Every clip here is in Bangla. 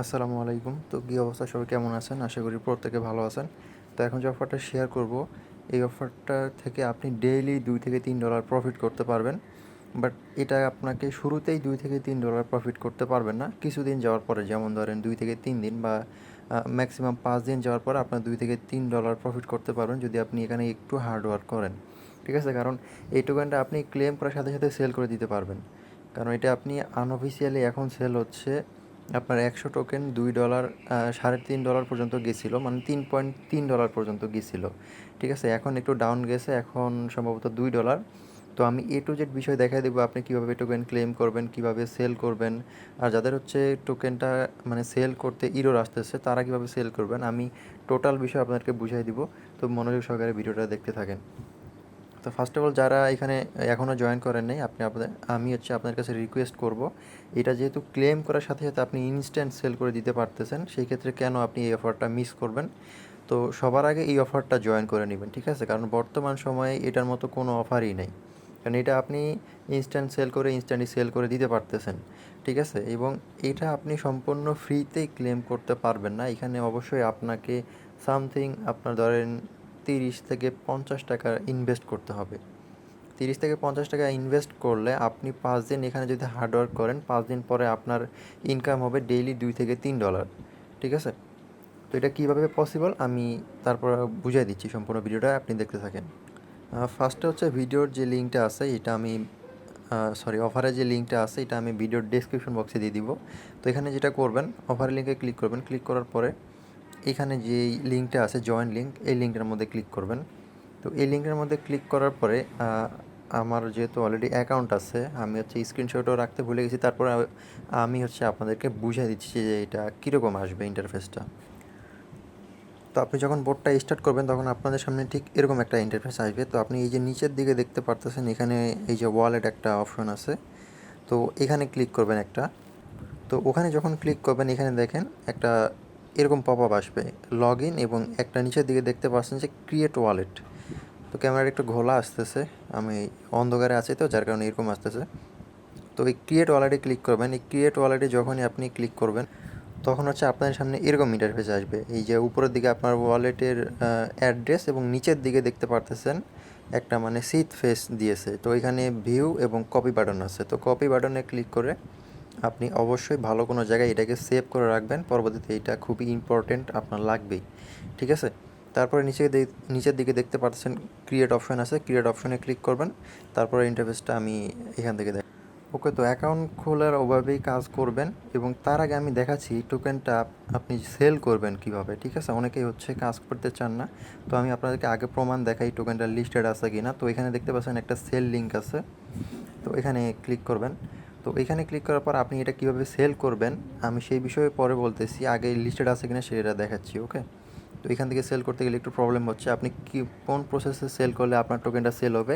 আসসালামু আলাইকুম। তো কী অবস্থা, সবাই কেমন আছেন? আশা করি প্রত্যেকে ভালো আছেন। তো এখন যে অফারটা শেয়ার করব, এই অফারটা থেকে আপনি ডেইলি $2 থেকে $3 প্রফিট করতে পারবেন। বাট এটা আপনাকে শুরুতেই $2 থেকে $3 প্রফিট করতে পারবেন না। কিছুদিন যাওয়ার পরে, যেমন ধরেন 2 থেকে 3 দিন বা ম্যাক্সিমাম 5 দিন যাওয়ার পরে আপনার $2 থেকে $3 প্রফিট করতে পারবেন, যদি আপনি এখানে একটু হার্ড ওয়ার্ক করেন। ঠিক আছে? কারণ এই টোকেনটা আপনি ক্লেম করার সাথে সাথে সেল করে দিতে পারবেন। কারণ এটা আপনি আনঅফিসিয়ালি এখন সেল হচ্ছে আপনার 100 টোকেন $2, $3.5 পর্যন্ত গেছিলো, মানে $3.3 পর্যন্ত গেছিলো। ঠিক আছে, এখন একটু ডাউন গেছে, এখন সম্ভবত $2। তো আমি এ টু জেড বিষয় দেখাই দেবো আপনি কীভাবে টোকেন ক্লেম করবেন, কীভাবে সেল করবেন। আর যাদের হচ্ছে টোকেনটা মানে সেল করতে ইরর আসতেছে, তারা কীভাবে সেল করবেন, আমি টোটাল বিষয় আপনাদেরকে বুঝাই দিব। তো মনোযোগ সহকারে ভিডিওটা দেখতে থাকেন। তো ফার্স্ট অফ অল, যারা এখানে এখনও জয়েন করেন নাই, আমি আপনার কাছে রিকোয়েস্ট করব, এটা যেহেতু ক্লেম করার সাথে সাথে আপনি ইনস্ট্যান্ট সেল করে দিতে পারতেছেন, সেই ক্ষেত্রে কেন আপনি এই অফারটা মিস করবেন? তো সবার আগে এই অফারটা জয়েন করে নেবেন, ঠিক আছে? কারণ বর্তমান সময়ে এটার মতো কোনো অফারই নেই। কারণ এটা আপনি ইনস্ট্যান্ট সেল করে ইনস্ট্যান্টলি সেল করে দিতে পারতেছেন, ঠিক আছে? এবং এটা আপনি সম্পূর্ণ ফ্রিতেই ক্লেম করতে পারবেন না। এখানে অবশ্যই আপনাকে সামথিং আপনার ধরেন $30 থেকে $50 ইনভেস্ট করতে হবে। $30 থেকে $50 ইনভেস্ট করলে আপনি 5 দিন এখানে যদি হার্ডওয়ার্ক করেন, 5 দিন পরে আপনার ইনকাম হবে ডেইলি $2 থেকে $3। ঠিক আছে? তো এটা কীভাবে পসিবল আমি তারপর বুঝিয়ে দিচ্ছি, সম্পূর্ণ ভিডিওটা আপনি দেখতে থাকেন। ফার্স্টে হচ্ছে ভিডিওর যে লিঙ্কটা আছে এটা আমি অফারের যে লিঙ্কটা আছে এটা আমি ভিডিওর ডেসক্রিপশন বক্সে দিয়ে দিব। তো এখানে যেটা করবেন, অফারের লিঙ্কে ক্লিক করবেন। ক্লিক করার পরে এখানে যেই লিঙ্কটা আছে জয়েন লিঙ্ক, এই লিঙ্কটার মধ্যে ক্লিক করবেন। তো এই লিঙ্কের মধ্যে ক্লিক করার পরে আমার যেহেতু অলরেডি অ্যাকাউন্ট আছে, আমি স্ক্রিনশটও রাখতে ভুলে গেছি। তারপরে আমি আপনাদেরকে বুঝিয়ে দিচ্ছি যে এটা কীরকম আসবে ইন্টারফেসটা। তো আপনি যখন বোর্ডটা স্টার্ট করবেন, তখন আপনাদের সামনে ঠিক এরকম একটা ইন্টারফেস আসবে। তো আপনি এই যে নিচের দিকে দেখতে পারতেছেন, এখানে এই যে ওয়ালেট একটা অপশন আছে, তো এখানে ক্লিক করবেন একটা। তো ওখানে যখন ক্লিক করবেন, এখানে দেখেন একটা এরকম পপ আপ আসবে, লগ ইন, এবং একটা নিচের দিকে দেখতে পাচ্ছেন যে ক্রিয়েট ওয়ালেট। তো ক্যামেরাটা একটু ঘোলা আসতেছে, আমি অন্ধকারে আছি তো যার কারণে এরকম আসতেছে। তো এই ক্রিয়েট ওয়ালেটে ক্লিক করবেন। এই ক্রিয়েট ওয়ালেটে যখনই আপনি ক্লিক করবেন, তখন আপনাদের সামনে এরকম ইন্টারফেস আসবে। এই যে উপরের দিকে আপনার ওয়ালেটের অ্যাড্রেস, এবং নিচের দিকে দেখতে পারতেছেন একটা মানে সিট ফেস দিয়েছে। তো এখানে ভিউ এবং কপি বাটন আছে। তো কপি বাটনে ক্লিক করে আপনি অবশ্যই ভালো কোনো জায়গায় এটাকে সেভ করে রাখবেন, পরবর্তীতে এটা খুবই ইম্পর্টেন্ট, আপনার লাগবেই। ঠিক আছে? তারপরে নিচের দিকে দেখতে পাচ্ছেন ক্রিয়েট অপশন আছে, ক্রিয়েট অপশনে ক্লিক করবেন। তারপরে ইন্টারফেসটা আমি এখান থেকে ওকে। তো অ্যাকাউন্ট খোলার ওভাবেই কাজ করবেন, এবং তার আগে আমি দেখাচ্ছি টোকেনটা আপনি সেল করবেন কিভাবে। ঠিক আছে? অনেকেই কাজ করতে চান না, তো আমি আপনাদেরকে আগে প্রমাণ দেখাই টোকেনটা লিস্টেড আছে কি না। তো এখানে দেখতে পাচ্ছেন একটা সেল লিঙ্ক আছে, তো এখানে ক্লিক করবেন। তো এখানে ক্লিক করার পর আপনি এটা কীভাবে সেল করবেন আমি সেই বিষয়ে পরে বলতেছি, আগে লিস্টেড আছে কিনা সেটা দেখাচ্ছি। ওকে। তো এখান থেকে সেল করতে গেলে একটু প্রবলেম হচ্ছে, আপনি কোন প্রসেসে সেল করলে আপনার টোকেনটা সেল হবে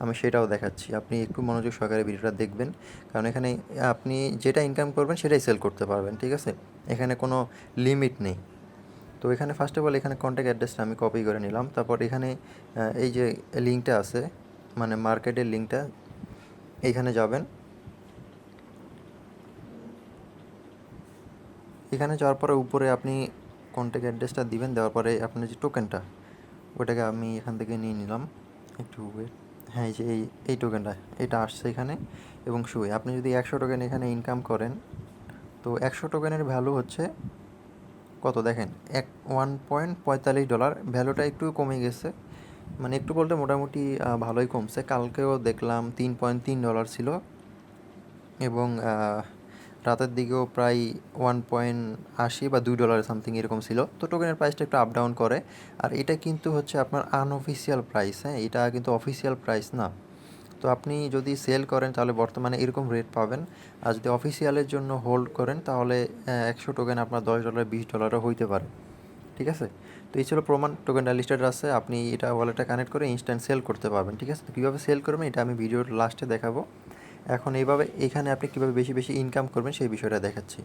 আমি সেটাও দেখাচ্ছি। আপনি একটু মনোযোগ সহকারে ভিডিওটা দেখবেন, কারণ এখানে আপনি যেটা ইনকাম করবেন সেটাই সেল করতে পারবেন। ঠিক আছে? এখানে কোনো লিমিট নেই। তো এখানে ফার্স্ট অফ অল এখানে কন্ট্যাক্ট অ্যাড্রেসটা আমি কপি করে নিলাম। তারপর এখানে এই যে লিঙ্কটা আছে, মানে মার্কেটের লিঙ্কটা, এইখানে যাবেন। এখানে যাওয়ার পরে উপরে আপনি কন্ট্যাক্ট অ্যাড্রেসটা দিবেন, দেওয়ার পরে আপনার যে টোকেনটা, ওটাকে আমি এখান থেকে নিয়ে নিলাম। একটু ওয়েট। হ্যাঁ, এই যে এই টোকেনটা, এটা আসছে এখানে এবং আপনি যদি 100 টোকেন এখানে ইনকাম করেন, তো 100 টোকেনের ভ্যালু হচ্ছে কত দেখেন, $1.45। ভ্যালুটা একটু কমে গেছে, মানে একটু বলতে মোটামুটি ভালোই কমছে। কালকেও দেখলাম $3.3 ছিল, এবং রাতের দিকেও প্রায় 1.80 বা $2 সামথিং এরকম ছিল। তো টোকেনের প্রাইসটা একটু আপ ডাউন করে। আর এটা কিন্তু আপনার আনঅফিসিয়াল প্রাইস, হ্যাঁ, এটা কিন্তু অফিসিয়াল প্রাইস না। তো আপনি যদি সেল করেন তাহলে বর্তমানে এরকম রেট পাবেন, আর যদি অফিসিয়ালের জন্য হোল্ড করেন তাহলে 100 টোকেন আপনার $10 $20ও হইতে পারে। ঠিক আছে? তো এই ছিল প্রমাণ, টোকেনটা লিস্টেড আছে, আপনি এটা ওয়ালেটটা কানেক্ট করে ইনস্ট্যান্ট সেল করতে পারবেন। ঠিক আছে? তো কীভাবে সেল করবেন এটা আমি ভিডিওর লাস্টে দেখাবো। এখন এইভাবে এখানে আপনি কীভাবে বেশি বেশি ইনকাম করবেন সেই বিষয়টা দেখাচ্ছি।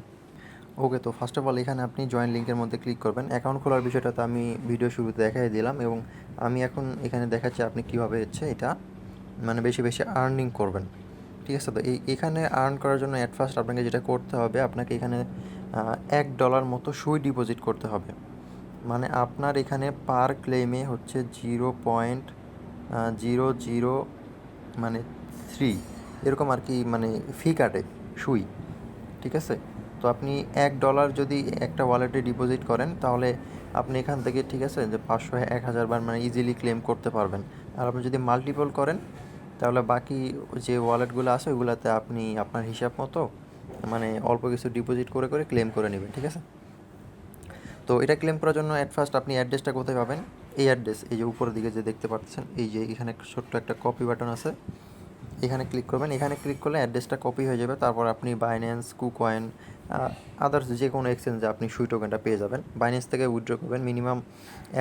ওকে। তো ফার্স্ট অফ অল এখানে আপনি জয়েন লিঙ্কের মধ্যে ক্লিক করবেন। অ্যাকাউন্ট খোলার বিষয়টা তো আমি ভিডিও শুরুতে দেখাই দিলাম, এবং আমি এখন এখানে দেখাচ্ছি আপনি কীভাবে এটা মানে বেশি বেশি আর্নিং করবেন। ঠিক আছে? তো এখানে আর্ন করার জন্য অ্যাট ফার্স্ট আপনাকে যেটা করতে হবে, আপনাকে এখানে $1 মতো সুই ডিপোজিট করতে হবে। মানে আপনার এখানে পার ক্লেমে হচ্ছে 0.00 মানে 3 এরকম আর কি, মানে ফি কাটে সুই। ঠিক আছে? তো আপনি $1 যদি একটা ওয়ালেটে ডিপোজিট করেন, তাহলে আপনি এখান থেকে, ঠিক আছে, যে 500 1000 বার মানে ইজিলি ক্লেম করতে পারবেন। আর আপনি যদি মাল্টিপল করেন, তাহলে বাকি যে ওয়ালেটগুলো আছে ওইগুলোতে আপনি আপনার হিসাব মতো মানে অল্প কিছু ডিপোজিট করে করে ক্লেম করে নেবেন। ঠিক আছে? তো এটা ক্লেম করার জন্য অ্যাট ফার্স্ট আপনি অ্যাড্রেসটা কোথায় পাবেন? এই অ্যাড্রেস, এই যে উপরের দিকে যে দেখতে পাচ্ছেন, এই যে এখানে ছোট্ট একটা কপি বাটন আছে, এখানে ক্লিক করবেন। এখানে ক্লিক করলে অ্যাড্রেসটা কপি হয়ে যাবে। তারপর আপনি বাইন্যান্স, কুকয়েন, আদার্স যে কোনো এক্সচেঞ্জে আপনি সুই টোকেনটা পেয়ে যাবেন। বাইন্যান্স থেকে উইথড্র করবেন, মিনিমাম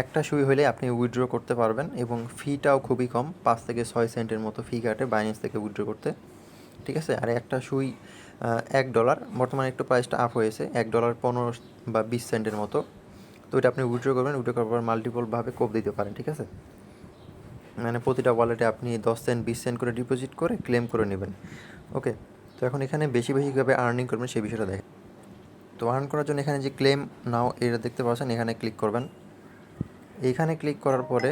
একটা সুই হলে আপনি উইথড্র করতে পারবেন, এবং ফিটাও খুবই কম, 5 থেকে 6 সেন্টের মতো ফি কাটে বাইন্যান্স থেকে উইথড্র করতে। ঠিক আছে? আর একটা সুই $1, বর্তমানে একটু প্রাইসটা আপ হয়েছে, $1 15 বা 20 সেন্টের মতো। তো এটা আপনি উইথড্র করবেন, উইথড্র করার পর মাল্টিপলভাবে কোপ দিতে পারেন। ঠিক আছে? মানে প্রতিটা ওয়ালেটে আপনি 10 সেন্ট 20 সেন্ট করে ডিপোজিট করে ক্লেম করে নেবেন। ওকে, তো এখন এখানে বেশি বেশি কীভাবে আর্নিং করবেন সেই বিষয়টা দেখেন। তো আর্ন করার জন্য এখানে যে ক্লেম নাও এটা দেখতে পাচ্ছেন, এখানে ক্লিক করবেন। এইখানে ক্লিক করার পরে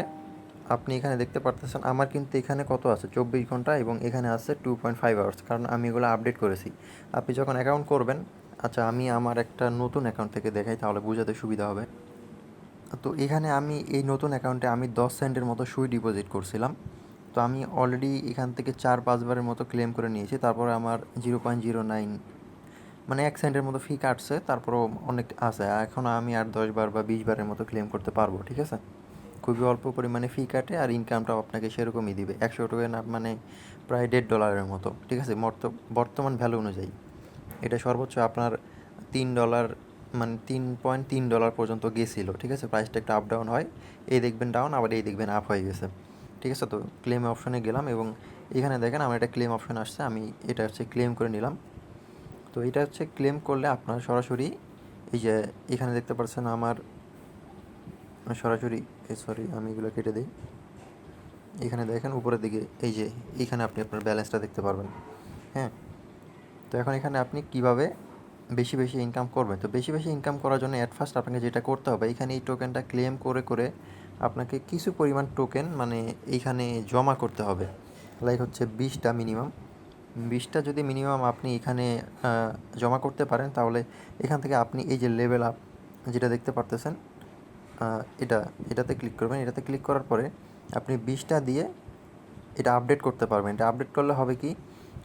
আপনি এখানে দেখতে পারতেছেন আমার কিন্তু এখানে কত আছে, 24 ঘন্টা, এবং এখানে আছে 2.5 আওয়ার্স, কারণ আমি এগুলো আপডেট করেছি। আপনি যখন অ্যাকাউন্ট করবেন, আচ্ছা আমি আমার একটা নতুন অ্যাকাউন্ট থেকে দেখাই, তাহলে বোঝাতে সুবিধা হবে। তো এখানে আমি এই নতুন অ্যাকাউন্টে আমি 10 সেন্টের মতো সুই ডিপোজিট করছিলাম। তো আমি অলরেডি এখান থেকে 4-5 বারের মতো ক্লেম করে নিয়েছি। তারপরে আমার 0.09 মানে 1 সেন্টের মতো ফি কাটছে, তারপরও অনেক আছে। এখন আমি আর 10 বার বা 20 বারের মতো ক্লেম করতে পারবো। ঠিক আছে? খুবই অল্প পরিমাণে ফি কাটে, আর ইনকামটাও আপনাকে সেরকমই দিবে। 100 টোকেন মানে প্রায় $1.5 মতো। ঠিক আছে? বর্তমান ভ্যালু অনুযায়ী এটা সর্বোচ্চ আপনার $3 মানে $3.3 পর্যন্ত গেছিলো। ঠিক আছে? প্রাইসটা একটু আপ ডাউন হয়, এই দেখবেন ডাউন, আবার এই দেখবেন আপ হয়ে গেছে। ঠিক আছে? তো ক্লেম অপশনে গেলাম, এবং এখানে দেখেন আমার একটা ক্লেম অপশন আসছে, আমি এটা হচ্ছে ক্লেম করে নিলাম। তো এটা হচ্ছে ক্লেম করলে আপনার সরাসরি এই যে এখানে দেখতে পাচ্ছেন আমার সরাসরি, সরি আমি এগুলো কেটে দিই। এখানে দেখেন উপরের দিকে এই যে এইখানে আপনি আপনার ব্যালেন্সটা দেখতে পারবেন। হ্যাঁ, তো এখন এখানে আপনি কিভাবে বেশি বেশি ইনকাম করবেন? তো বেশি বেশি ইনকাম করার জন্য অ্যাট ফার্স্ট আপনাকে যেটা করতে হবে, এখানে এই টোকেনটা ক্লেম করে করে আপনাকে কিছু পরিমাণ টোকেন মানে এইখানে জমা করতে হবে। লাইক হচ্ছে 20টা মিনিমাম, 20টা যদি মিনিমাম আপনি এখানে জমা করতে পারেন, তাহলে এখান থেকে আপনি এই যে লেভেল আপ যেটা দেখতে পারতেছেন, এটাতে ক্লিক করবেন। এটাতে ক্লিক করার পরে আপনি 20টা দিয়ে এটা আপডেট করতে পারবেন। এটা আপডেট করলে হবে কি,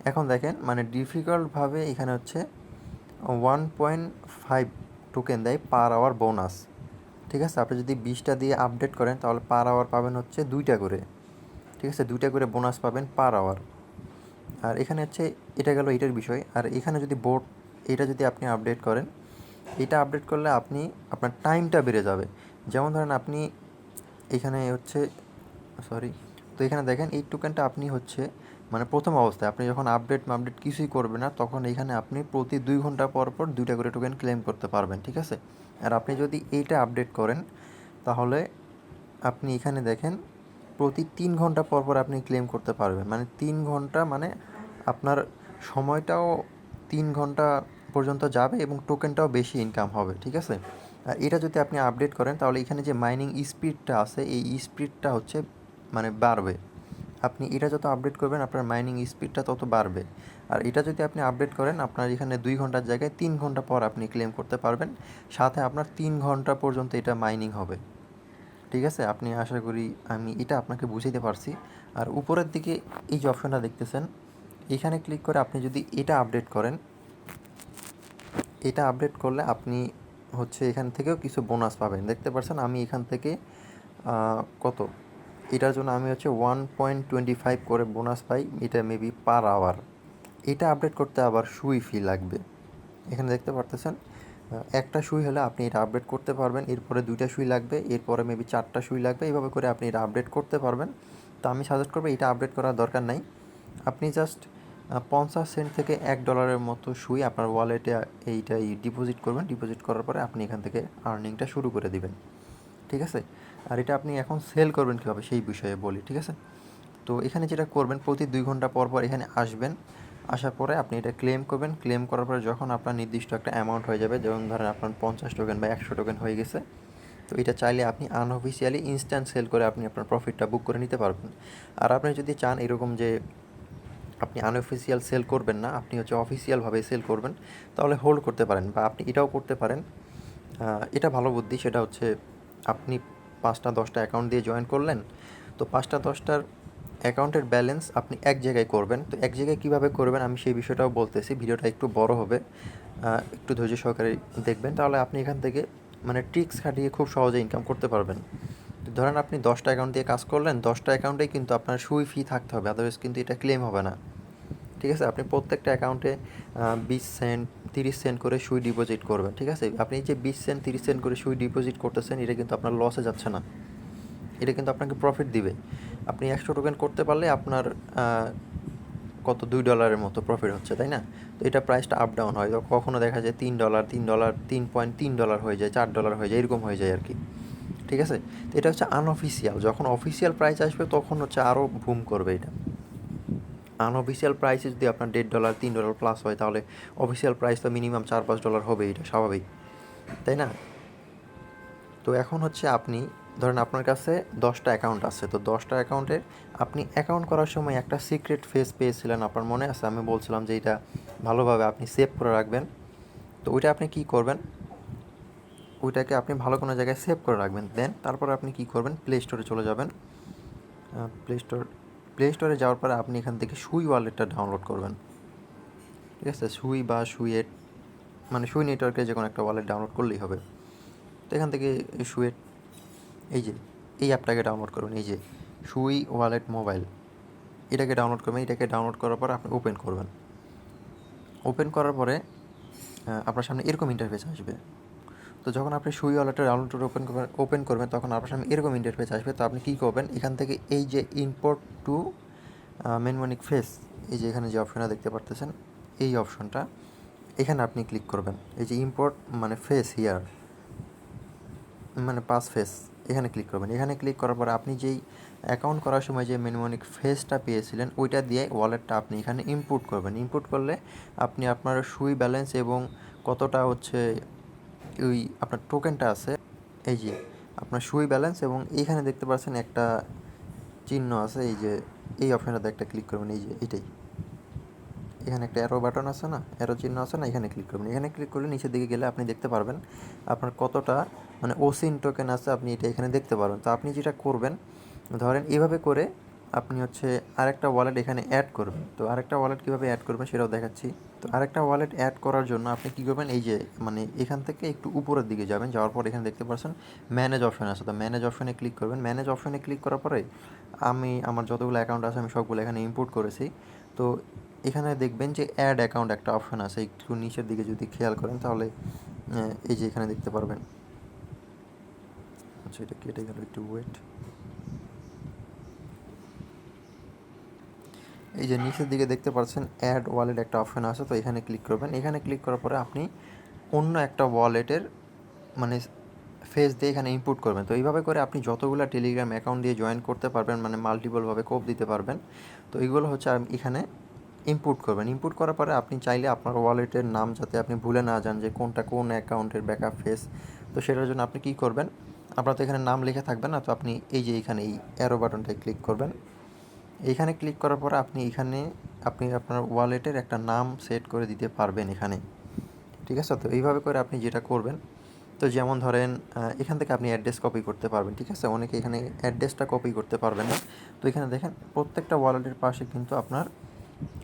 এখন দেখেন মানে ডিফিকাল্টভাবে এখানে হচ্ছে 1.5 টোকেন দেয় পার আওয়ার বোনাস। ঠিক আছে? আপনি যদি 20টা দিয়ে আপডেট করেন, তাহলে পার আওয়ার পাবেন হচ্ছে 2টা করে। ঠিক আছে? 2টা করে বোনাস পাবেন পার আওয়ার। আর এখানে হচ্ছে এটা গেল এটার বিষয়। আর এখানে যদি এটা যদি আপনি আপডেট করেন, এটা আপডেট করলে আপনি আপনার টাইমটা বেড়ে যাবে। যেমন ধরেন আপনি এখানে হচ্ছে, সরি, তো এখানে দেখেন এই টোকেনটা আপনি হচ্ছে মানে প্রথম অবস্থায় আপনি যখন আপডেট কিছুই করবেন না, তখন এখানে আপনি প্রতি 2 ঘন্টা পর পর 2টা করে টোকেন ক্লেম করতে পারবেন। ঠিক আছে? আর আপনি যদি এইটা আপডেট করেন, তাহলে আপনি এখানে দেখেন প্রতি 3 ঘন্টা পর পর আপনি ক্লেম করতে পারবেন। মানে 3 ঘন্টা মানে আপনার সময়টাও 3 ঘন্টা পর্যন্ত যাবে, এবং টোকেনটাও বেশি ইনকাম হবে। ঠিক আছে? আর এটা যদি আপনি আপডেট করেন, তাহলে এখানে যে মাইনিং স্পিডটা আছে, এই স্পিডটা হচ্ছে মানে বাড়বে। আপনি এটা যত আপডেট করবেন, আপনার মাইনিং স্পিডটা তত বাড়বে। আর এটা যদি আপনি আপডেট করেন, আপনার এখানে 2 ঘন্টার জায়গায় 3 ঘন্টা পর আপনি ক্লেম করতে পারবেন, সাথে আপনার 3 ঘন্টা পর্যন্ত এটা মাইনিং হবে। ঠিক আছে? আপনি আশা করি আমি এটা আপনাকে বুঝাইতে পারছি। আর উপরের দিকে এই যে অপশনটা দেখতেছেন, এখানে ক্লিক করে আপনি যদি এটা আপডেট করেন, এটা আপডেট করলে আপনি হচ্ছে এখান থেকেও কিছু বোনাস পাবেন। দেখতে পাচ্ছেন আমি এখান থেকে কত, এটার জন্য আমি হচ্ছে 1.25 করে বোনাস পাই, এটা মেবি পার আওয়ার। এটা আপডেট করতে আবার সুই ফি লাগবে। এখানে দেখতে পারতেছেন একটা সুই হলে আপনি এটা আপডেট করতে পারবেন, এরপরে 2টা সুই লাগবে, এরপরে মেবি 4টা সুই লাগবে, এইভাবে করে আপনি এটা আপডেট করতে পারবেন। তো আমি সাজেস্ট করবো এটা আপডেট করার দরকার নাই। আপনি জাস্ট 50 সেন্ট থেকে $1 মতো সুই আপনার ওয়ালেটে এইটাই ডিপোজিট করবেন। ডিপোজিট করার পরে আপনি এখান থেকে আর্নিংটা শুরু করে দিবেন। ঠিক আছে? আর এটা আপনি এখন সেল করবেন কীভাবে সেই বিষয়ে বলি। ঠিক আছে? তো এখানে যেটা করবেন, প্রতি 2 ঘন্টা পর পর এখানে আসবেন, আসার পরে আপনি এটা ক্লেম করবেন। ক্লেম করার পরে যখন আপনার নির্দিষ্ট একটা অ্যামাউন্ট হয়ে যাবে, যেমন ধরেন আপনার 50 টোকেন বা 100 টোকেন হয়ে গেছে, তো এটা চাইলে আপনি আনঅফিসিয়ালি ইনস্ট্যান্ট সেল করে আপনি আপনার প্রফিটটা বুক করে নিতে পারবেন। আর আপনি যদি চান এরকম যে আপনি আনঅফিসিয়াল সেল করবেন না, আপনি হচ্ছে অফিসিয়ালভাবে সেল করবেন, তাহলে হোল্ড করতে পারেন। বা আপনি এটাও করতে পারেন, এটা ভালো বুদ্ধি, সেটা হচ্ছে আপনি 5টা 10টা অ্যাকাউন্ট দিয়ে জয়েন করলেন, তো 5টা 10টার অ্যাকাউন্টের ব্যালেন্স আপনি এক জায়গায় করবেন। তো এক জায়গায় কীভাবে করবেন আমি সেই বিষয়টাও বলতেছি, ভিডিওটা একটু বড় হবে, একটু ধৈর্য সহকারে দেখবেন, তাহলে আপনি এখান থেকে মানে ট্রিক্স খাটিয়ে খুব সহজে ইনকাম করতে পারবেন। ধরেন আপনি 10টা অ্যাকাউন্ট দিয়ে কাজ করলেন, 10টা অ্যাকাউন্টেই কিন্তু আপনার সুই ফি থাকতে হবে, আদারওয়াইজ কিন্তু এটা ক্লেম হবে না। ঠিক আছে, আপনি প্রত্যেকটা অ্যাকাউন্টে 20 সেন্ট 30 সেন্ট করে সুই ডিপোজিট করবেন। ঠিক আছে, আপনি যে 20 সেন্ট 30 সেন্ট করে সুই ডিপোজিট করতেছেন, এটা কিন্তু আপনার লসে যাচ্ছে না, এটা কিন্তু আপনাকে প্রফিট দিবে। আপনি 100 টোকেন করতে পারলে আপনার কত $2 মতো প্রফিট হচ্ছে, তাই না? তো এটা প্রাইসটা আপ ডাউন হয়, কখনো দেখা যায় $3 $3 $3.3 হয়ে যায়, $4 হয়ে যায়, এরকম হয়ে যায় আর কি। ঠিক আছে, তো এটা হচ্ছে আনঅফিসিয়াল। যখন অফিসিয়াল প্রাইস আসবে তখন হচ্ছে আরও বুম করবে এটা। আনঅফিসিয়াল প্রাইসে যদি আপনার $1.5 $3 প্লাস হয়, তাহলে অফিসিয়াল প্রাইস তো মিনিমাম $4-5 হবে, এটা স্বাভাবিক, তাই না? তো এখন হচ্ছে আপনি ধরেন আপনার কাছে 10টা অ্যাকাউন্ট আছে, তো 10টা অ্যাকাউন্টে আপনি অ্যাকাউন্ট করার সময় একটা সিক্রেট ফেস পেয়েছিলেন, আপনার মনে আছে? আমি বলছিলাম যে এটা ভালোভাবে আপনি সেভ করে রাখবেন। তো ওইটা আপনি কী করবেন, ওইটাকে আপনি ভালো কোনো জায়গায় সেভ করে রাখবেন। দেন তারপর আপনি কী করবেন, প্লে স্টোরে চলে যাবেন। প্লে স্টোরে যাওয়ার পরে আপনি এখান থেকে সুই ওয়ালেটটা ডাউনলোড করবেন। ঠিক আছে, সুই বা সুইয়েট, মানে সুই নেটওয়ার্কে যে কোনো একটা ওয়ালেট ডাউনলোড করলেই হবে। তো এখান থেকে সুইয়েট, এই যে এই অ্যাপটাকে ডাউনলোড করবেন, এই যে সুই ওয়ালেট মোবাইল, এটাকে ডাউনলোড করবেন। এটাকে ডাউনলোড করার পর আপনি ওপেন করবেন। ওপেন করার পরে আপনার সামনে এরকম ইন্টারফেস আসবে। তো যখন আপনি সুই ওয়ালেটের ডাউনলোড ওপেন করবেন, তখন আপনার সামনে এরকম ইন্টারফেস আসবে। তো আপনি কী করবেন, এখান থেকে এই যে ইম্পোর্ট টু মেনমনিক ফেস, এই যে এখানে যে অপশনটা দেখতে পারতেছেন, এই অপশনটা এখানে আপনি ক্লিক করবেন। এই যে ইম্পোর্ট মানে ফেস হিয়ার, মানে পাস ফেস, এখানে ক্লিক করবেন। এখানে ক্লিক করার পরে আপনি যেই অ্যাকাউন্ট করার সময় যে মেনমনিক ফেসটা পেয়েছিলেন, ওইটা দিয়ে ওয়ালেটটা আপনি এখানে ইনপুট করবেন। ইনপুট করলে আপনি আপনার সুই ব্যালেন্স এবং কতটা হচ্ছে ওই আপনার টোকেনটা আছে, এই যে আপনার সুই ব্যালেন্স, এবং এইখানে দেখতে পাচ্ছেন একটা চিহ্ন আছে, এই যে এই অপশানটাতে একটা ক্লিক করবেন, এই যে এটাই, এখানে একটা অ্যারো বাটন আছে না, অ্যারো চিহ্ন আছে না, এখানে ক্লিক করবেন। এখানে ক্লিক করলে নিচের দিকে গেলে আপনি দেখতে পারবেন আপনার কতটা মানে ওসিন টোকেন আছে, আপনি এটা এখানে দেখতে পারবেন। তো আপনি যেটা করবেন, ধরেন এভাবে করে আপনি হচ্ছে আরেকটা ওয়ালেট এখানে অ্যাড করবেন। তো আরেকটা ওয়ালেট কীভাবে অ্যাড করবেন সেটাও দেখাচ্ছি। তো আরেকটা ওয়ালেট অ্যাড করার জন্য আপনি কী করবেন, এই যে মানে এখান থেকে একটু উপরের দিকে যাবেন, যাওয়ার পর এখানে দেখতে পাচ্ছেন ম্যানেজ অপশন আছে। তো ম্যানেজ অপশনে ক্লিক করবেন। ম্যানেজ অপশনে ক্লিক করার পরে আমি আমার যতগুলো অ্যাকাউন্ট আছে আমি সবগুলো এখানে ইম্পোর্ট করেছি। তো এখানে দেখবেন যে অ্যাড অ্যাকাউন্ট একটা অপশন আছে, একটু নিচের দিকে যদি খেয়াল করেন তাহলে এই যে এখানে দেখতে পারবেন। আচ্ছা, এটা কেটে গেল, একটু ওয়েট। এই যে নিচের দিকে দেখতে পাচ্ছেন অ্যাড ওয়ালেট একটা অপশন আছে, তো এখানে ক্লিক করবেন। এখানে ক্লিক করার পরে আপনি অন্য একটা ওয়ালেটের মানে ফেস দিয়ে এখানে ইনপুট করবেন। তো এইভাবে করে আপনি যতগুলো টেলিগ্রাম অ্যাকাউন্ট দিয়ে জয়েন করতে পারবেন, মানে মাল্টিপলভাবে কোপ দিতে পারবেন। তো এইগুলো হচ্ছে এখানে ইনপুট করবেন। ইনপুট করার পরে আপনি চাইলে আপনার ওয়ালেটের নাম যাতে আপনি ভুলে না যান যে কোনটা কোন অ্যাকাউন্টের ব্যাকআপ ফেস, তো সেটার জন্য আপনি কী করবেন, আপনার তো এখানে নাম লেখা থাকবে না, তো আপনি এই যে এখানে এই অ্যারো বাটনটায় ক্লিক করবেন। এইখানে ক্লিক করার পরে আপনি আপনার ওয়ালেটের একটা নাম সেট করে দিতে পারবেন এখানে। ঠিক আছে, তো এইভাবে করে আপনি যেটা করবেন, তো যেমন ধরেন এখান থেকে আপনি অ্যাড্রেস কপি করতে পারবেন। ঠিক আছে, অনেকে এখানে অ্যাড্রেসটা কপি করতে পারবেন না। তো এখানে দেখেন প্রত্যেকটা ওয়ালেটের পাশে কিন্তু আপনার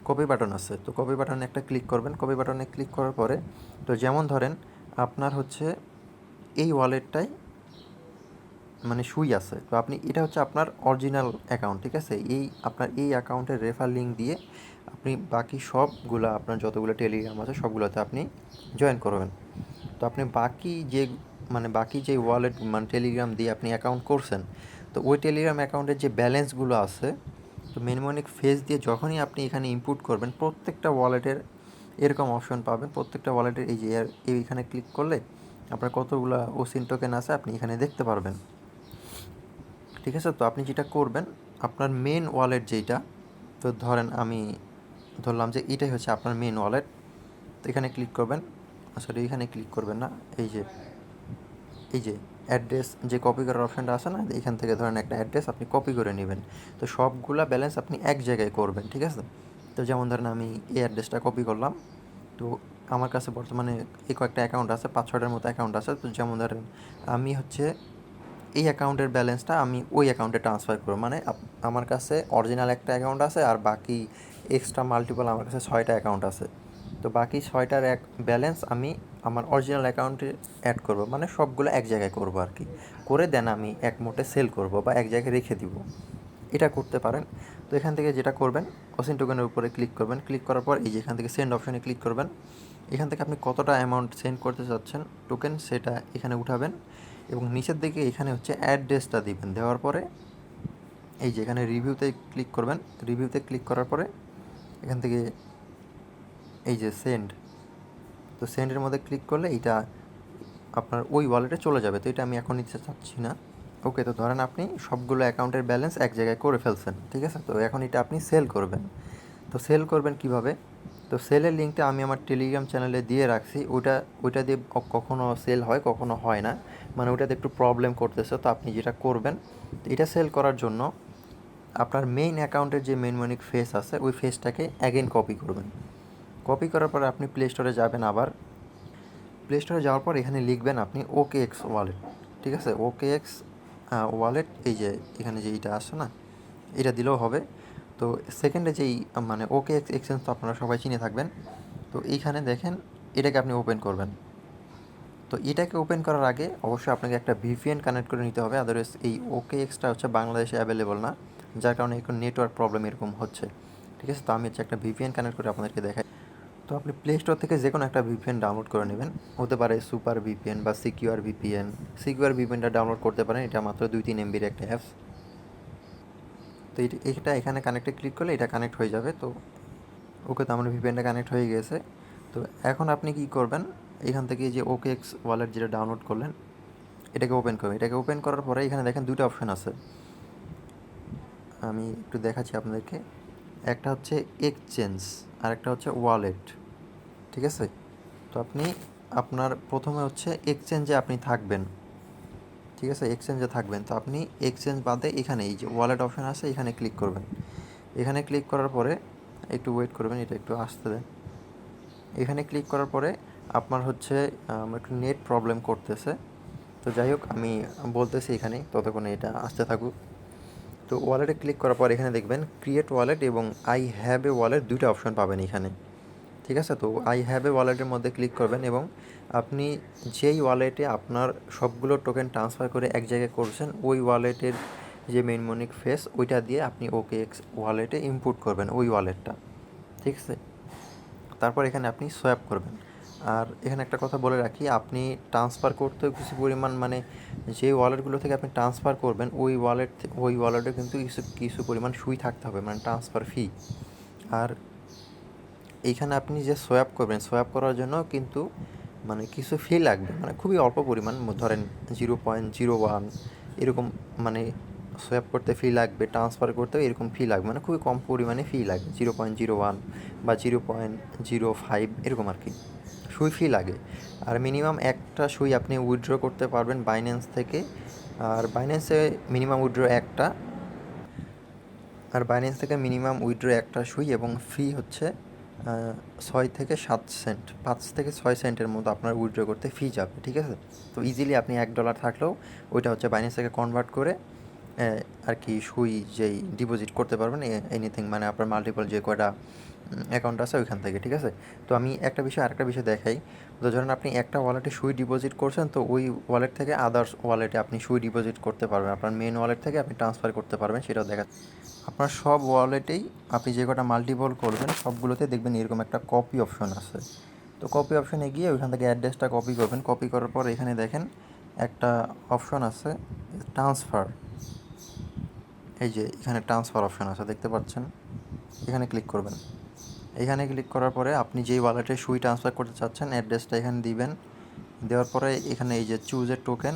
কপি বাটন আছে। তো কপি বাটনে একটা ক্লিক করবেন। কপি বাটনে ক্লিক করার পরে, তো যেমন ধরেন আপনার হচ্ছে এই ওয়ালেটটাই মানে সুই আছে, তো আপনি এটা হচ্ছে আপনার অরিজিনাল অ্যাকাউন্ট। ঠিক আছে, আপনার এই অ্যাকাউন্টের রেফার লিঙ্ক দিয়ে আপনি বাকি সবগুলো আপনার যতগুলো টেলিগ্রাম আছে সবগুলোতে আপনি জয়েন করবেন। তো আপনি বাকি যে ওয়ালেট মানে টেলিগ্রাম দিয়ে আপনি অ্যাকাউন্ট করছেন, তো ওই টেলিগ্রাম অ্যাকাউন্টের যে ব্যালেন্সগুলো আছে, তো মেনমনিক ফেস দিয়ে যখনই আপনি এখানে ইনপুট করবেন, প্রত্যেকটা ওয়ালেটের এরকম অপশন পাবেন। প্রত্যেকটা ওয়ালেটের এই যে এইখানে ক্লিক করলে আপনার কতগুলো ওসিন টোকেন আছে আপনি এখানে দেখতে পারবেন। ঠিক আছে, তো আপনি যেটা করবেন, আপনার মেন ওয়ালেট যেটা, তো ধরেন আমি ধরলাম যে এটাই হচ্ছে আপনার মেন ওয়ালেট। তো এখানে ক্লিক করবেন, আসলে এখানে ক্লিক করবেন না, এই যে অ্যাড্রেস যে কপি করার অপশানটা আছে না, এখান থেকে ধরেন একটা অ্যাড্রেস আপনি কপি করে নেবেন। তো সবগুলা ব্যালেন্স আপনি এক জায়গায় করবেন, ঠিক আছে? তো যেমন ধরেন আমি এই অ্যাড্রেসটা কপি করলাম। তো আমার কাছে বর্তমানে এই কয়েকটা অ্যাকাউন্ট আছে, 5-6টার মতো অ্যাকাউন্ট আছে। তো যেমন ধরেন আমি হচ্ছে এই অ্যাকাউন্টের ব্যালেন্সটা আমি ওই অ্যাকাউন্টে ট্রান্সফার করব, মানে আমার কাছে অরিজিনাল একটা অ্যাকাউন্ট আছে আর বাকি এক্সট্রা মাল্টিপল আমার কাছে 6টা অ্যাকাউন্ট আছে। তো বাকি 6টার ব্যালেন্স আমি আমার অরিজিনাল অ্যাকাউন্টে অ্যাড করব, মানে সবগুলো এক জায়গায় করব আর কি, করে দেন আমি এক মোটে সেল করব বা এক জায়গায় রেখে দিব। এটা করতে পারেন। তো এখান থেকে যেটা করবেন, অসিন টোকেনের উপরে ক্লিক করবেন। ক্লিক করার পর এই যে এখান থেকে সেন্ড অপশানে ক্লিক করবেন। এখান থেকে আপনি কতটা অ্যামাউন্ট সেন্ড করতে চাচ্ছেন টোকেন, সেটা এখানে উঠাবেন এবং নিচের দিকে এখানে হচ্ছে অ্যাড্রেসটা দিবেন। দেওয়ার পরে এই যে এখানে রিভিউতে ক্লিক করবেন। রিভিউতে ক্লিক করার পরে এখান থেকে এই যে সেন্ড, তো সেন্ডের মধ্যে ক্লিক করলে এটা আপনার ওই ওয়ালেটে চলে যাবে। তো এটা আমি এখন নিতে চাচ্ছি না। ওকে, তো ধরেন আপনি সবগুলো অ্যাকাউন্টের ব্যালেন্স এক জায়গায় করে ফেলছেন, ঠিক আছে? তো এখন এটা আপনি সেল করবেন। তো সেল করবেন কিভাবে? তো সেলের লিঙ্কটা আমি আমার টেলিগ্রাম চ্যানেলে দিয়ে রাখছি। ওইটা দিয়ে কখনো সেল হয়, কখনো হয় না, মানে ওটাতে একটু প্রবলেম করতেছে। তো আপনি যেটা করবেন, এটা সেল করার জন্য আপনার মেইন অ্যাকাউন্টের যে মেনমনিক ফেস আছে ওই ফেসটাকে অ্যাগেন কপি করবেন। কপি করার পরে আপনি প্লে স্টোরে যাবেন। আবার প্লে স্টোরে যাওয়ার পর এখানে লিখবেন আপনি OKX ওয়ালেট, ঠিক আছে? OKX ওয়ালেট, এই যে এখানে যে এইটা আসছে না, এটা দিলেও হবে। তো সেকেন্ডে যেই মানে OKX এক্সচেঞ্জ তো আপনারা সবাই চিনে থাকবেন। তো এইখানে দেখেন এটাকে আপনি ওপেন করবেন। তো এটাকে ওপেন করার আগে অবশ্যই আপনাকে একটা VPN কানেক্ট করে নিতে হবে, আদারওয়াইজ এই OKXটা হচ্ছে বাংলাদেশে অ্যাভেলেবল না, যার কারণে এখন নেটওয়ার্ক প্রবলেম এরকম হচ্ছে, ঠিক আছে? তো আমি হচ্ছে একটা VPN কানেক্ট করে আপনাদেরকে দেখাই। তো আপনি প্লে স্টোর থেকে যে কোনো একটা VPN ডাউনলোড করে নেবেন। হতে পারে সুপার VPN বা সিকিউর VPN। সিকিউর VPNটা ডাউনলোড করতে পারেন, এটা মাত্র 2-3 MBর একটা অ্যাপস। তো এটা এখানে কানেক্টে ক্লিক করলে এটা কানেক্ট হয়ে যাবে। তো ওকে, তো আমার VPNটা কানেক্ট হয়ে গেছে। তো এখন আপনি কি করবেন, এখান থেকে যে OKX ওয়ালেট যেটা ডাউনলোড করলেন এটাকে ওপেন করবেন। এটাকে ওপেন করার পরে এখানে দেখেন দুটো অপশান আছে, আমি একটু দেখাচ্ছি আপনাদেরকে। একটা হচ্ছে এক্সচেঞ্জ আর একটা হচ্ছে ওয়ালেট, ঠিক আছে? তো আপনি আপনার প্রথমে হচ্ছে এক্সচেঞ্জে আপনি থাকবেন, ঠিক আছে? এক্সচেঞ্জে থাকবেন। তো আপনি এক্সচেঞ্জ বাদে এখানে এই যে ওয়ালেট অপশান আছে এখানে ক্লিক করবেন। এখানে ক্লিক করার পরে একটু ওয়েট করবেন, এটা একটু আসতে দেন। এখানে ক্লিক করার পরে আপনার হচ্ছে আমার একটু নেট প্রবলেম করতেছে। তো যাই হোক, আমি বলতেছি এখানে, ততক্ষণে এটা আসতে থাকুক। তো ওয়ালেটে ক্লিক করার পর এখানে দেখবেন ক্রিয়েট ওয়ালেট এবং আই হ্যাভ এ ওয়ালেট, দুইটা অপশন পাবেন এখানে, ঠিক আছে? তো আই হ্যাভ এ ওয়ালেটের মধ্যে ক্লিক করবেন এবং আপনি যেই ওয়ালেটে আপনার সবগুলো টোকেন ট্রান্সফার করে এক জায়গায় করছেন ওই ওয়ালেটের যে মেনমনিক ফেস ওইটা দিয়ে আপনি OKX ওয়ালেটে ইনপুট করবেন ওই ওয়ালেটটা, ঠিক আছে? তারপর এখানে আপনি সোয়াপ করবেন। আর এখানে একটা কথা বলে রাখি, আপনি ট্রান্সফার করতেও কিছু পরিমাণ, মানে যে ওয়ালেটগুলো থেকে আপনি ট্রান্সফার করবেন ওই ওয়ালেটে কিন্তু কিছু কিছু পরিমাণ সুই থাকতে হবে, মানে ট্রান্সফার ফি। আর এইখানে আপনি যে সোয়াপ করবেন, সোয়াপ করার জন্য কিন্তু মানে কিছু ফি লাগবে, মানে খুবই অল্প পরিমাণ, ধরেন 0.01 এরকম, মানে সোয়াপ করতে ফি লাগবে, ট্রান্সফার করতেও এরকম ফি লাগবে, মানে খুবই কম পরিমাণে ফি লাগে, 0.01 বা 0.05 এরকম আর কি সুই ফি লাগে। আর মিনিমাম একটা সুই আপনি উইথড্র করতে পারবেন বাইন্যান্স থেকে। আর বাইন্যান্সে মিনিমাম উইথড্র একটা, আর বাইন্যান্স থেকে মিনিমাম উইথড্র একটা সুই এবং ফি হচ্ছে 6 থেকে 7 সেন্ট, 5 থেকে 6 সেন্টের মতো আপনার উইথড্র করতে ফি যাবে, ঠিক আছে? তো ইজিলি আপনি $1 থাকলেও ওইটা হচ্ছে বাইন্যান্স থেকে কনভার্ট করে আর কি সুই যেই ডিপোজিট করতে পারবেন এনিথিং, মানে আপনার মাল্টিপল যে কয়টা অ্যাকাউন্ট আছে ওইখান থেকে, ঠিক আছে? তো আমি আরেকটা বিষয় দেখাই। তো ধরেন আপনি একটা ওয়ালেটে সুই ডিপোজিট করছেন, তো ওই ওয়ালেট থেকে আদার্স ওয়ালেটে আপনি সুই ডিপোজিট করতে পারবেন, আপনার মেন ওয়ালেট থেকে আপনি ট্রান্সফার করতে পারবেন, সেটাও দেখা। আপনার সব ওয়ালেটেই আপনি যে কটা মাল্টিপল করবেন সবগুলোতে দেখবেন এরকম একটা কপি অপশন আছে। তো কপি অপশনে গিয়ে ওইখান থেকে অ্যাড্রেসটা কপি করবেন। কপি করার পর এখানে দেখেন একটা অপশন আছে ট্রান্সফার, এই যে এখানে ট্রান্সফার অপশন আছে দেখতে পাচ্ছেন, এখানে ক্লিক করবেন। এখানে ক্লিক করার পরে আপনি যেই ওয়ালেটে সুই ট্রান্সফার করতে চাচ্ছেন অ্যাড্রেসটা এখানে দিবেন। দেওয়ার পরে এখানে এই যে চুজ এ টোকেন,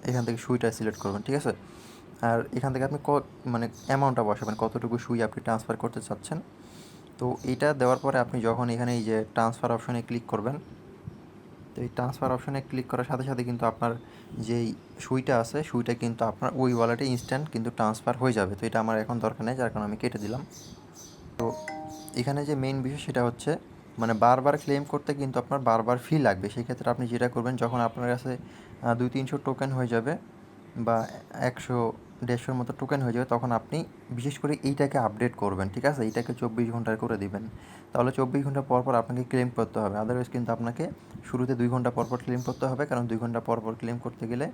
এখান থেকে সুইটা সিলেক্ট করবেন, ঠিক আছে? আর এখান থেকে আপনি মানে অ্যামাউন্টটা বসাবেন, কতটুকু সুই আপনি ট্রান্সফার করতে চাচ্ছেন। তো এইটা দেওয়ার পরে আপনি যখন এখানে এই যে ট্রান্সফার অপশনে ক্লিক করবেন, তো এই ট্রান্সফার অপশনে ক্লিক করার সাথে সাথে কিন্তু আপনার যেই সুইটা আছে সুইটা কিন্তু আপনার ওই ওয়ালেটে ইনস্ট্যান্ট কিন্তু ট্রান্সফার হয়ে যাবে। তো এটা আমার এখন দরকার নেই, যার কারণে আমি কেটে দিলাম। তো এখানে যে মেইন বিষয় সেটা হচ্ছে মানে বারবার ক্লেম করতে কিন্তু আপনার বারবার ফি লাগবে। সেক্ষেত্রে আপনি যেটা করবেন, যখন আপনার কাছে 200-300 টোকেন হয়ে যাবে বা 100-150 মতো টোকেন হয়ে যাবে, তখন আপনি বিশেষ করে এইটাকে আপডেট করবেন, ঠিক আছে? এইটাকে 24 ঘন্টার করে দিবেন। তাহলে 24 ঘন্টা পর পর আপনাকে ক্লেম করতে হবে। আদারওয়াইজ কিন্তু আপনাকে শুরুতে 2 ঘন্টা পর পর ক্লেম করতে হবে, কারণ 2 ঘন্টা পর পর ক্লেম করতে গেলে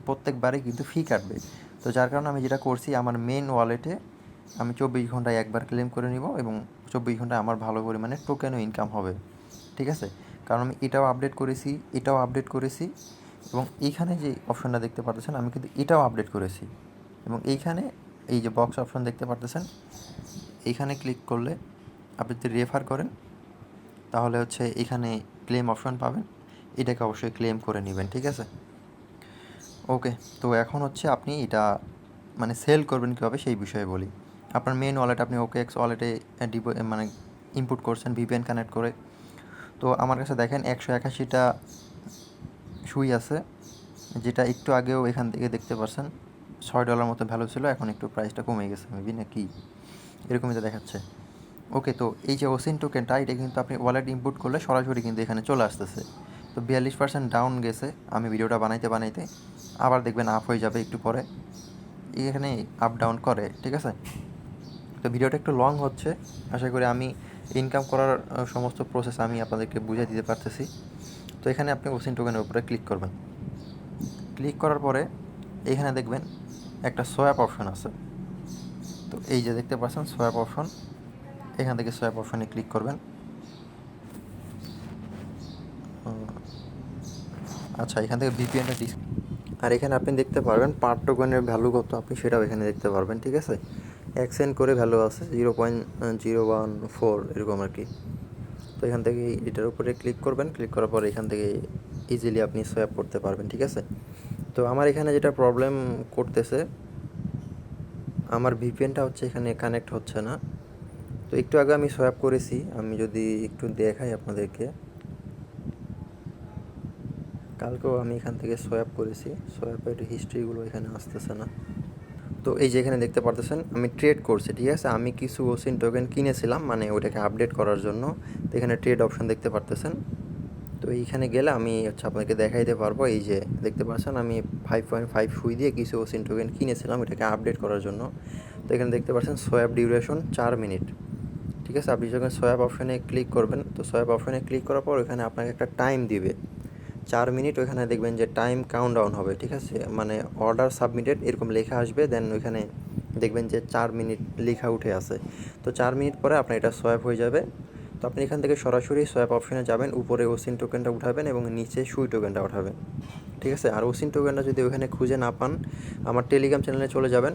প্রত্যেকবারই কিন্তু ফি কাটবে। তো যার কারণে আমি যেটা করছি, আমার মেন ওয়ালেটে আমি 24 ঘন্টায় একবার ক্লেম করে নিব এবং 24 ঘন্টায় আমার ভালো পরিমাণে টোকেনও ইনকাম হবে, ঠিক আছে? কারণ আমি এটাও আপডেট করেছি, এটাও আপডেট করেছি এবং এইখানে যে অপশনটা দেখতে পারতেছেন আমি কিন্তু এটাও আপডেট করেছি। এবং এইখানে এই যে বক্স অপশন দেখতে পারতেছেন, এইখানে ক্লিক করলে আপনি যদি রেফার করেন তাহলে হচ্ছে এখানে ক্লেম অপশন পাবেন, এটাকে অবশ্যই ক্লেম করে নেবেন, ঠিক আছে? ওকে, তো এখন হচ্ছে আপনি এটা মানে সেল করবেন কীভাবে সেই বিষয়ে বলি। আপনার মেন ওয়ালেট আপনি OKX ওয়ালেটে মানে ইনপুট করছেন VPN কানেক্ট করে। তো আমার কাছে দেখেন 181টা সুই আছে, যেটা একটু আগেও এখান থেকে দেখতে পাচ্ছেন $6 মতো ভ্যালু ছিল, এখন একটু প্রাইসটা কমে গেছে মেবি, না কি এরকমই তো দেখাচ্ছে। ওকে, তো এই যে ওসিন টোকেনটা এটা কিন্তু আপনি ওয়ালেট ইনপুট করলে সরাসরি কিন্তু এখানে চলে আসতেছে। তো 42% ডাউন গেছে আমি ভিডিওটা বানাইতে বানাইতে, আবার দেখবেন আপ হয়ে যাবে একটু পরে, এখানে আপ ডাউন করে, ঠিক আছে? তো ভিডিওটা একটু লং হচ্ছে, আশা করি আমি ইনকাম করার সমস্ত প্রসেস আমি আপনাদেরকে বুঝিয়ে দিতে পারতেছি। তো এখানে আপনি ওসিন টোকেনের উপরে ক্লিক করবেন। ক্লিক করার পরে এখানে দেখবেন একটা সোয়াপ অপশন আছে। তো এই যে দেখতে পাচ্ছেন সোয়াপ অপশন, এখান থেকে সোয়াপ অপশনে ক্লিক করবেন। আচ্ছা, এখান থেকে VPNটা আর এখানে আপনি দেখতে পারবেন পার টোকেনের ভ্যালু কত, আপনি সেটাও এখানে দেখতে পারবেন, ঠিক আছে? 1 সেন্ট করে ভ্যালু আছে, 0.014 এরকম আর কি। তো এখান থেকে এটার উপরে ক্লিক করবেন, ক্লিক করার পর এখান থেকে ইজিলি আপনি সোয়াপ করতে পারবেন, ঠিক আছে? তো আমার এখানে যেটা প্রবলেম করতেছে, আমার VPNটা হচ্ছে এখানে কানেক্ট হচ্ছে না। তো একটু আগে আমি সোয়াপ করেছি, আমি যদি একটু দেখাই আপনাদেরকে, কালকেও আমি এখান থেকে সোয়াপ করেছি, সোয়াপের হিস্ট্রিগুলো এখানে আসতেছে না। তো এই যে এখানে দেখতে পারতেছেন আমি ট্রেড করছি, ঠিক আছে? আমি কিছু ওসিন টোকেন কিনেছিলাম মানে ওইটাকে আপডেট করার জন্য। তো এখানে ট্রেড অপশন দেখতে পারতেছেন। তো এইখানে গেলে আমি হচ্ছে আপনাকে দেখাইতে পারবো, এই যে দেখতে পাচ্ছেন আমি 5.5 সুই দিয়ে কিছু ওসিন টোকেন কিনেছিলাম এটাকে আপডেট করার জন্য। তো এখানে দেখতে পাচ্ছেন সোয়াপ ডিউরেশন 4 মিনিট, ঠিক আছে? আপনি যখন সোয়াপ অপশনে ক্লিক করবেন, তো সোয়াপ অপশনে ক্লিক করার পর এখানে আপনাকে একটা টাইম দিবে 4 মিনিট, ওইখানে দেখবেন যে টাইম কাউন্টডাউন হবে, ঠিক আছে? মানে অর্ডার সাবমিটেড এরকম লেখা আসবে, দেন ওইখানে দেখবেন যে 4 মিনিট লেখা উঠে আসে। তো 4 মিনিট পরে আপনার এটা সোয়াপ হয়ে যাবে। তো আপনি এখান থেকে সরাসরি সোয়াপ অপশনে যাবেন, উপরে ওসিন টোকেনটা উঠাবেন এবং নিচে সুই টোকেনটা উঠাবেন, ঠিক আছে? আর ওসিন টোকেনটা যদি ওখানে খুঁজে না পান, আমার টেলিগ্রাম চ্যানেলে চলে যাবেন,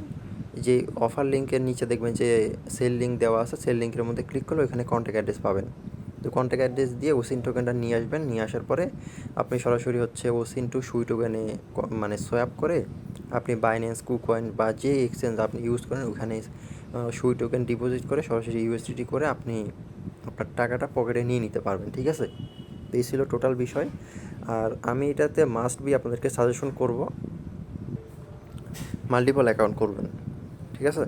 যে অফার লিঙ্কের নিচে দেখবেন যে সেল লিঙ্ক দেওয়া আছে, সেল লিঙ্কের মধ্যে ক্লিক করলে ওখানে কন্ট্যাক্ট অ্যাড্রেস পাবেন। তো কন্ট্যাক্ট অ্যাড্রেস দিয়ে ওসিন টোকেনটা নিয়ে আসবেন, নিয়ে আসার পরে আপনি সরাসরি হচ্ছে ওসিন টু সুই টোকেনে মানে সোয়াপ করে আপনি বাইন্যান্স, কুকয়েন বা যে এক্সচেঞ্জ আপনি ইউজ করেন ওখানে সুই টোকেন ডিপোজিট করে সরাসরি USDT করে আপনি আপনার টাকাটা পকেটে নিয়ে নিতে পারবেন, ঠিক আছে? তো এই ছিল টোটাল বিষয়। আর আমি এটাতে মাস্ট বি আপনাদেরকে সাজেশন করব মাল্টিপল অ্যাকাউন্ট করবেন, ঠিক আছে?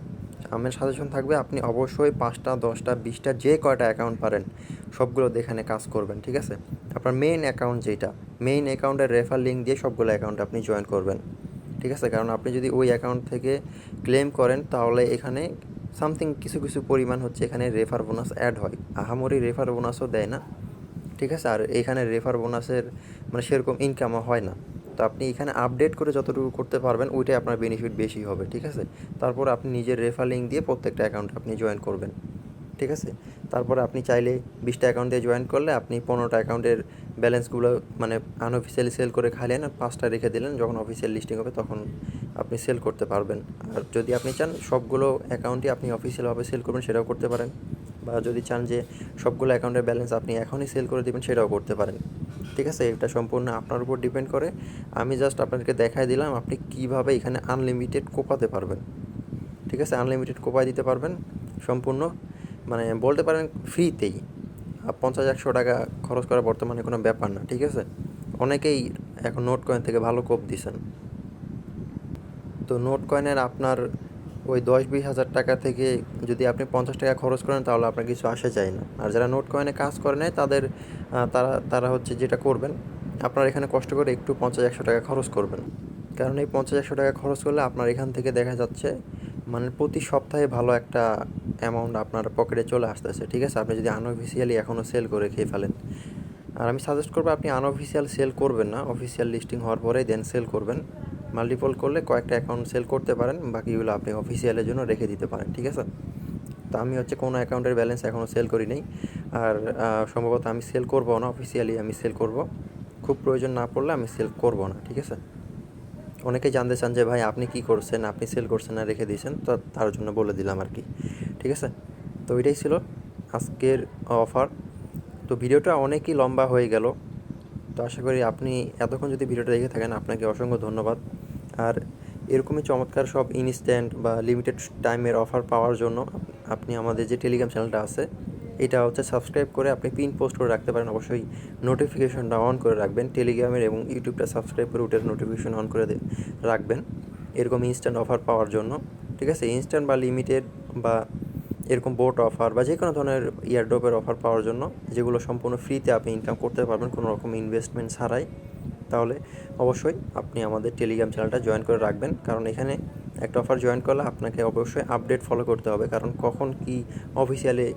আমার সাজেশন থাকবে আপনি অবশ্যই 5টা 10টা 20টা যে কয়টা অ্যাকাউন্ট পারেন সবগুলো এখানে কাজ করবেন, ঠিক আছে? আপনার মেইন অ্যাকাউন্ট যেটা, মেইন অ্যাকাউন্টের রেফার লিঙ্ক দিয়ে সবগুলো অ্যাকাউন্ট আপনি জয়েন করবেন, ঠিক আছে? কারণ আপনি যদি ওই অ্যাকাউন্ট থেকে ক্লেম করেন তাহলে এখানে সামথিং কিছু কিছু পরিমাণ হচ্ছে এখানে রেফার বোনাস অ্যাড হয়, আহামরি রেফার বোনাসও দেয় না, ঠিক আছে? আর এখানে রেফার বোনাসের মানে সেরকম ইনকামও হয় না। তো আপনি এখানে আপডেট করে যতটুকু করতে পারবেন ওইটাই আপনার বেনিফিট বেশি হবে, ঠিক আছে? তারপর আপনি নিজের রেফার লিঙ্ক দিয়ে প্রত্যেকটা অ্যাকাউন্টে আপনি জয়েন করবেন, ঠিক আছে? তারপরে আপনি চাইলে 20টা অ্যাকাউন্ট দিয়ে জয়েন করলে আপনি 15টা অ্যাকাউন্টের ব্যালেন্সগুলো মানে আনঅফিসিয়ালি সেল করে খাইলেন আর 5টা রেখে দিলেন, যখন অফিসিয়াল লিস্টিং হবে তখন আপনি সেল করতে পারবেন। আর যদি আপনি চান সবগুলো অ্যাকাউন্টই আপনি অফিসিয়ালভাবে সেল করবেন সেটাও করতে পারেন, বা যদি চান যে সবগুলো অ্যাকাউন্টের ব্যালেন্স আপনি এখনই সেল করে দেবেন সেটাও করতে পারেন, ঠিক আছে? এটা সম্পূর্ণ আপনার উপর ডিপেন্ড করে। আমি জাস্ট আপনাদেরকে দেখাই দিলাম আপনি কীভাবে এখানে আনলিমিটেড কোপাতে পারবেন, ঠিক আছে? আনলিমিটেড কোপায় দিতে পারবেন সম্পূর্ণ মানে বলতে পারেন ফ্রিতেই। 50-100 টাকা খরচ করা বর্তমানে কোনো ব্যাপার না, ঠিক আছে? অনেকেই এখন নোট কয়েন থেকে ভালো কোপ দিছেন। তো নোট কয়েনের আপনার ওই 10-20 হাজার টাকা থেকে যদি আপনি 50 টাকা খরচ করেন তাহলে আপনার কিছু আসে যায় না। আর যারা নোট কয়েনে কাজ করে নেয় তাদের তারা হচ্ছে যেটা করবেন, আপনার এখানে কষ্ট করে একটু 50-100 টাকা খরচ করবেন। কারণ এই 50-100 টাকা খরচ করলে আপনার এখান থেকে দেখা যাচ্ছে মানে প্রতি সপ্তাহে ভালো একটা অ্যামাউন্ট আপনার পকেটে চলে আসতেছে, ঠিক আছে? আপনি যদি আনঅফিসিয়ালি এখনও সেল করে খেয়ে ফেলেন। আর আমি সাজেস্ট করবো আপনি আনঅফিসিয়াল সেল করবেন না, অফিসিয়াল লিস্টিং হওয়ার পরেই দেন সেল করবেন। মাল্টিপল করলে কয়েকটা অ্যাকাউন্ট সেল করতে পারেন, বাকিগুলো আপনি অফিসিয়ালের জন্য রেখে দিতে পারেন, ঠিক আছে? তো আমি হচ্ছে কোনো অ্যাকাউন্টের ব্যালেন্স এখনও সেল করি নাই। আর সম্ভবত আমি সেল করবো না, অফিসিয়ালি আমি সেল করব। খুব প্রয়োজন না পড়লে আমি সেল করব না, ঠিক আছে? অনেকেই জানতে চান যে ভাই আপনি কী করছেন, আপনি সেল করছেন না রেখে দিয়েছেন, তো তার জন্য বলে দিলাম আর কি, ঠিক আছে? তো এটাই ছিল আজকের অফার। তো ভিডিওটা অনেকই লম্বা হয়ে গেল। তো আশা করি আপনি এতক্ষণ যদি ভিডিওটা দেখে থাকেন আপনাকে অসংখ্য ধন্যবাদ। আর এরকমই চমৎকার সব ইনস্ট্যান্ট বা লিমিটেড টাইমের অফার পাওয়ার জন্য আপনি আমাদের যে টেলিগ্রাম চ্যানেলটা আছে এটা হচ্ছে সাবস্ক্রাইব করে আপনি পিন পোস্ট করে রাখতে পারেন। অবশ্যই নোটিফিকেশনটা অন করে রাখবেন টেলিগ্রামের, এবং ইউটিউবটা সাবস্ক্রাইব করে ওটার নোটিফিকেশন অন করে রাখবেন এরকম ইনস্ট্যান্ট অফার পাওয়ার জন্য, ঠিক আছে? ইনস্ট্যান্ট বা লিমিটেড বা এরকম বোট অফার বা যে কোনো ধরনের ইয়ারড্রপের অফার পাওয়ার জন্য, যেগুলো সম্পূর্ণ ফ্রিতে আপনি ইনকাম করতে পারবেন কোনো রকম ইনভেস্টমেন্ট ছাড়াই, তাহলে অবশ্যই আপনি আমাদের টেলিগ্রাম চ্যানেলটা জয়েন করে রাখবেন। কারণ এখানে একটা অফার জয়েন করলে আপনাকে অবশ্যই আপডেট ফলো করতে হবে, কারণ কখন কি অফিসিয়ালি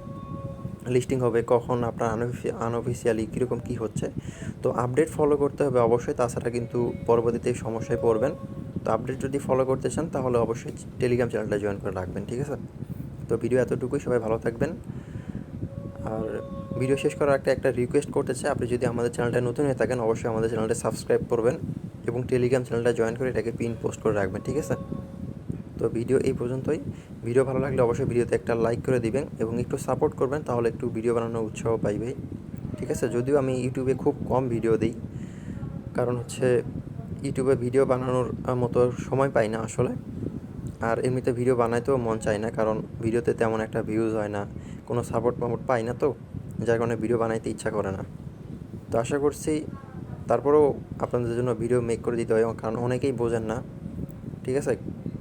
লিস্টিং হবে, কখন আপনার আনঅফিসিয়ালি কীরকম কী হচ্ছে, তো আপডেট ফলো করতে হবে অবশ্যই। তাছাড়া কিন্তু পরবর্তীতে সমস্যায় পড়বেন। তো আপডেট যদি ফলো করতে চান তাহলে অবশ্যই টেলিগ্রাম চ্যানেলটা জয়েন করে রাখবেন, ঠিক আছে? তো ভিডিও এতটুকুই, সবাই ভালো থাকবেন। আর ভিডিও শেষ করার একটা রিকোয়েস্ট করতে চাই, আপনি যদি আমাদের চ্যানেলটা নতুন হয়ে থাকেন অবশ্যই আমাদের চ্যানেলটা সাবস্ক্রাইব করবেন এবং টেলিগ্রাম চ্যানেলটা জয়েন করে এটাকে পিন পোস্ট করে রাখবেন, ঠিক আছে? তো ভিডিও এই পর্যন্তই। ভিডিও ভালো লাগলে অবশ্যই ভিডিওতে একটা লাইক করে দিবেন এবং একটু সাপোর্ট করবেন, তাহলে একটু ভিডিও বানানোর উৎসাহ পাইবে, ঠিক আছে? যদিও আমি ইউটিউবে খুব কম ভিডিও দিই, কারণ হচ্ছে ইউটিউবে ভিডিও বানানোর মতো সময় পাই না আসলে। আর এমনিতে ভিডিও বানাইতেও মন চায় না, কারণ ভিডিওতে তেমন একটা ভিউজ হয় না, কোনো সাপোর্ট পাই না, তো যার কারণে ভিডিও বানাইতে ইচ্ছা করে না। তো আশা করছি তারপরেও আপনাদের জন্য ভিডিও মেক করে দিতে হয়, কারণ অনেকেই বোঝেন না, ঠিক আছে?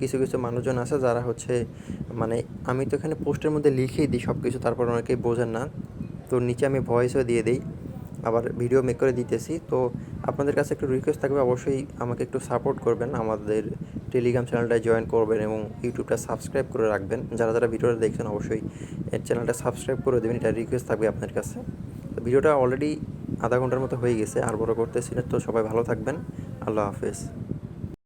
কিছু কিছু মানুষজন আছে যারা হচ্ছে মানে আমি তো এখানে পোস্টের মধ্যে লিখেই দিই সব কিছু, তারপর অনেকেই বোঝেন না। তো নিচে আমি ভয়েসও দিয়ে দিই, আবার ভিডিও মেক করে দিতেছি। তো আপনাদের কাছে একটু রিকোয়েস্ট থাকবে, অবশ্যই আমাকে একটু সাপোর্ট করবেন, আমাদের টেলিগ্রাম চ্যানেলটায় জয়েন করবেন এবং ইউটিউবটা সাবস্ক্রাইব করে রাখবেন। যারা যারা ভিডিওটা দেখছেন অবশ্যই চ্যানেলটা সাবস্ক্রাইব করে দেবেন, এটা রিকোয়েস্ট থাকবে আপনার কাছে। তো ভিডিওটা অলরেডি আধা ঘন্টার মতো হয়ে গেছে, আর বড় করতেছি না। তো সবাই ভালো থাকবেন, আল্লাহ হাফেজ।